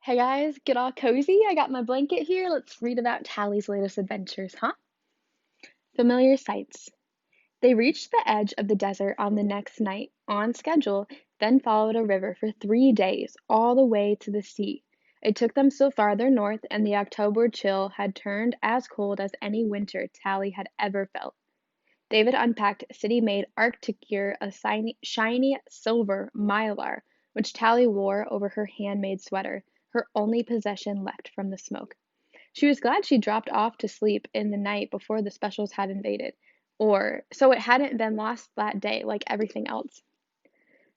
Hey guys, get all cozy. I got my blanket here. Let's read about Tally's latest adventures, huh? Familiar sights. They reached the edge of the desert on the next night, on schedule, then followed a river for 3 days, all the way to the sea. It took them still farther north, and the October chill had turned as cold as any winter Tally had ever felt. David unpacked city-made Arctic gear, a shiny silver mylar, which Tally wore over her handmade sweater, her only possession left from the smoke. She was glad she dropped off to sleep in the night before the specials had invaded, or so it hadn't been lost that day like everything else.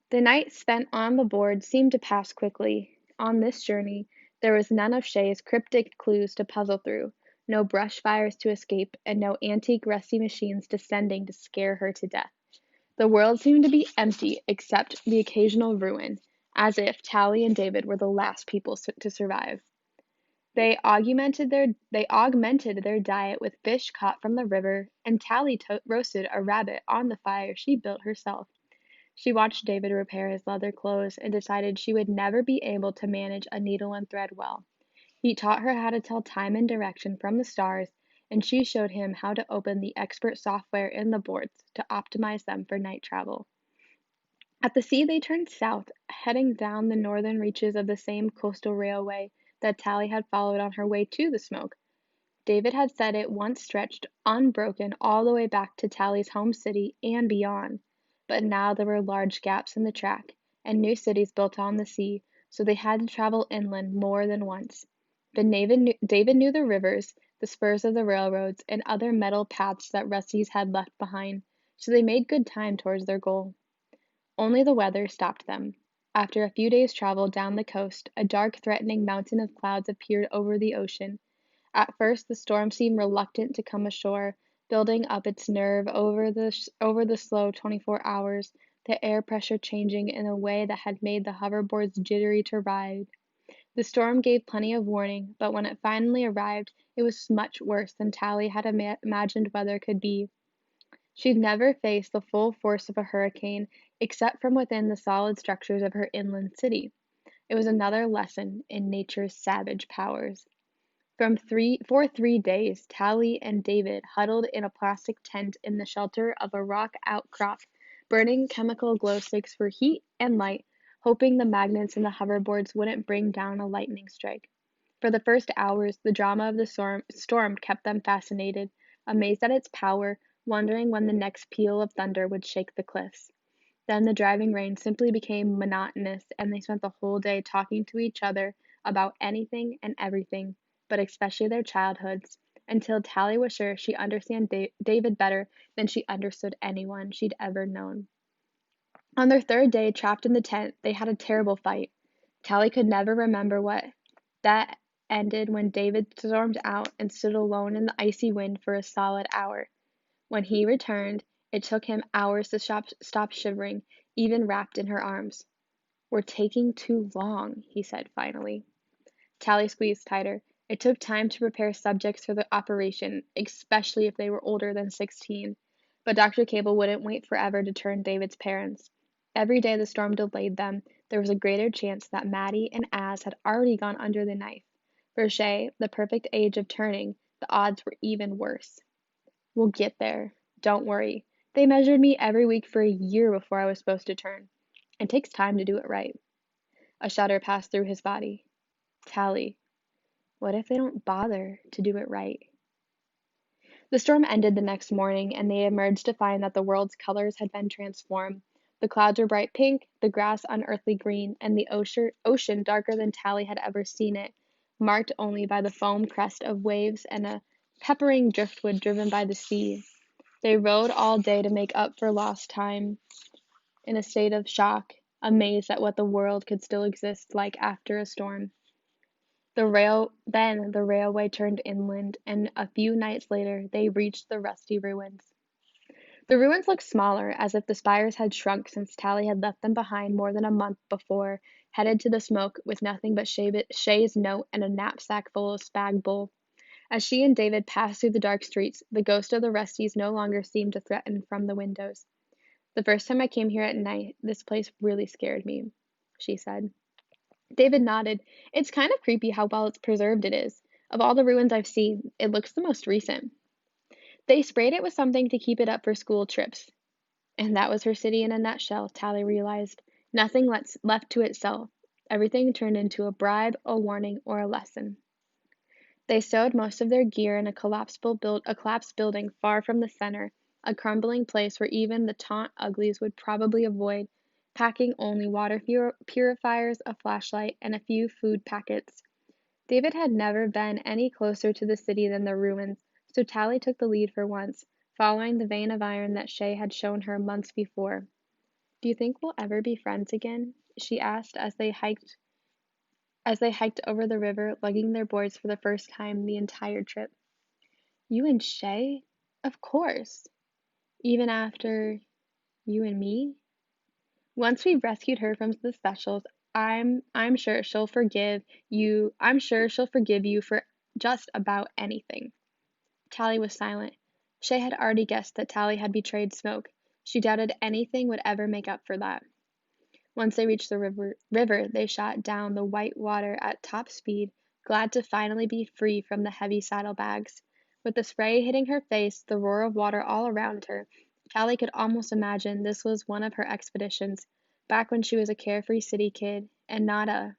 The night spent on the board seemed to pass quickly. On this journey, there was none of Shay's cryptic clues to puzzle through, no brush fires to escape, and no antique rusty machines descending to scare her to death. The world seemed to be empty except the occasional ruin, as if Tally and David were the last people to survive. They augmented their diet with fish caught from the river, and Tally roasted a rabbit on the fire she built herself. She watched David repair his leather clothes and decided she would never be able to manage a needle and thread well. He taught her how to tell time and direction from the stars, and she showed him how to open the expert software in the boards to optimize them for night travel. At the sea, they turned south, heading down the northern reaches of the same coastal railway that Tally had followed on her way to the smoke. David had said it once stretched unbroken all the way back to Tally's home city and beyond, but now there were large gaps in the track, and new cities built on the sea, so they had to travel inland more than once. But David knew the rivers, the spurs of the railroads, and other metal paths that Rusty's had left behind, so they made good time towards their goal. Only the weather stopped them. After a few days' travel down the coast, a dark, threatening mountain of clouds appeared over the ocean. At first the storm seemed reluctant to come ashore, building up its nerve over the slow 24 hours, the air pressure changing in a way that had made the hoverboards jittery to ride. The storm gave plenty of warning, but when it finally arrived, it was much worse than Tally had imagined weather could be. She'd never faced the full force of a hurricane except from within the solid structures of her inland city. It was another lesson in nature's savage powers. For 3 days, Tally and David huddled in a plastic tent in the shelter of a rock outcrop, burning chemical glow sticks for heat and light, hoping the magnets in the hoverboards wouldn't bring down a lightning strike. For the first hours, the drama of the storm kept them fascinated, amazed at its power, wondering when the next peal of thunder would shake the cliffs. Then the driving rain simply became monotonous, and they spent the whole day talking to each other about anything and everything, but especially their childhoods, until Tally was sure she understood David better than she understood anyone she'd ever known. On their third day, trapped in the tent, they had a terrible fight. Tally could never remember what that ended when David stormed out and stood alone in the icy wind for a solid hour. When he returned, it took him hours to stop shivering, even wrapped in her arms. "We're taking too long," he said finally. Tally squeezed tighter. It took time to prepare subjects for the operation, especially if they were older than 16. But Dr. Cable wouldn't wait forever to turn David's parents. Every day the storm delayed them, there was a greater chance that Maddie and Az had already gone under the knife. For Shay, the perfect age of turning, the odds were even worse. "We'll get there. Don't worry. They measured me every week for a year before I was supposed to turn. It takes time to do it right." A shudder passed through his body. Tally, what if they don't bother to do it right? The storm ended the next morning, and they emerged to find that the world's colors had been transformed. The clouds were bright pink, the grass unearthly green, and the ocean darker than Tally had ever seen it, marked only by the foam crest of waves and a peppering driftwood driven by the sea. They rowed all day to make up for lost time, in a state of shock, amazed at what the world could still exist like after a storm. Then the railway turned inland, and a few nights later they reached the rusty ruins. The ruins looked smaller, as if the spires had shrunk since Tally had left them behind more than a month before, headed to the smoke with nothing but Shay's note and a knapsack full of spag bull. As she and David passed through the dark streets, the ghost of the Rusties no longer seemed to threaten from the windows. "The first time I came here at night, this place really scared me," she said. David nodded. It's kind of creepy how well it's preserved it is. Of all the ruins I've seen, it looks the most recent. They sprayed it with something to keep it up for school trips. And that was her city in a nutshell, Tally realized. Nothing left to itself. Everything turned into a bribe, a warning, or a lesson. They stowed most of their gear in a collapsed building far from the center, a crumbling place where even the taunt uglies would probably avoid, packing only water purifiers, a flashlight, and a few food packets. David had never been any closer to the city than the ruins, so Tally took the lead for once, following the vein of iron that Shay had shown her months before. Do you think we'll ever be friends again? She asked as they hiked over the river, lugging their boards for the first time the entire trip. You and Shay? Of course. Even after you and me? Once we've rescued her from the specials, I'm sure she'll forgive you. I'm sure she'll forgive you for just about anything. Tally was silent. Shay had already guessed that Tally had betrayed Smoke. She doubted anything would ever make up for that. Once they reached the river, they shot down the white water at top speed, glad to finally be free from the heavy saddlebags. With the spray hitting her face, the roar of water all around her, Tally could almost imagine this was one of her expeditions, back when she was a carefree city kid, and not a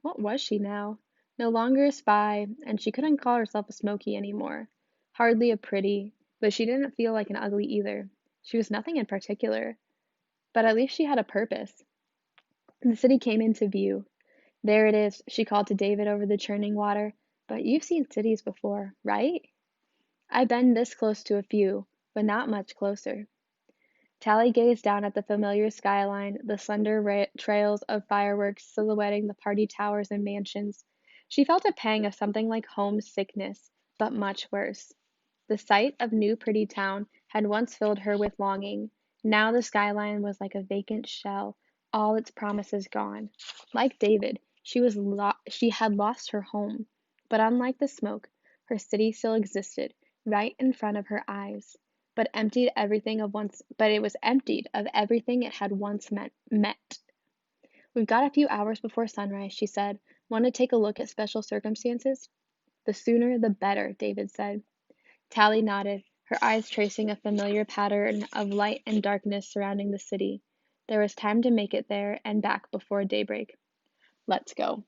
what was she now? No longer a spy, and she couldn't call herself a Smoky anymore. Hardly a pretty, but she didn't feel like an ugly either. She was nothing in particular, but at least she had a purpose. The city came into view. There it is, she called to David over the churning water. But you've seen cities before, right? I've been this close to a few, but not much closer. Tally gazed down at the familiar skyline, the slender trails of fireworks silhouetting the party towers and mansions. She felt a pang of something like homesickness, but much worse. The sight of New Pretty Town had once filled her with longing. Now the skyline was like a vacant shell, all its promises gone. Like David, she had lost her home, but unlike the Smoke, her city still existed, right in front of her eyes. But it was emptied of everything it had once met. We've got a few hours before sunrise, she said. Want to take a look at special circumstances? The sooner the better, David said. Tally nodded, her eyes tracing a familiar pattern of light and darkness surrounding the city. There was time to make it there and back before daybreak. Let's go.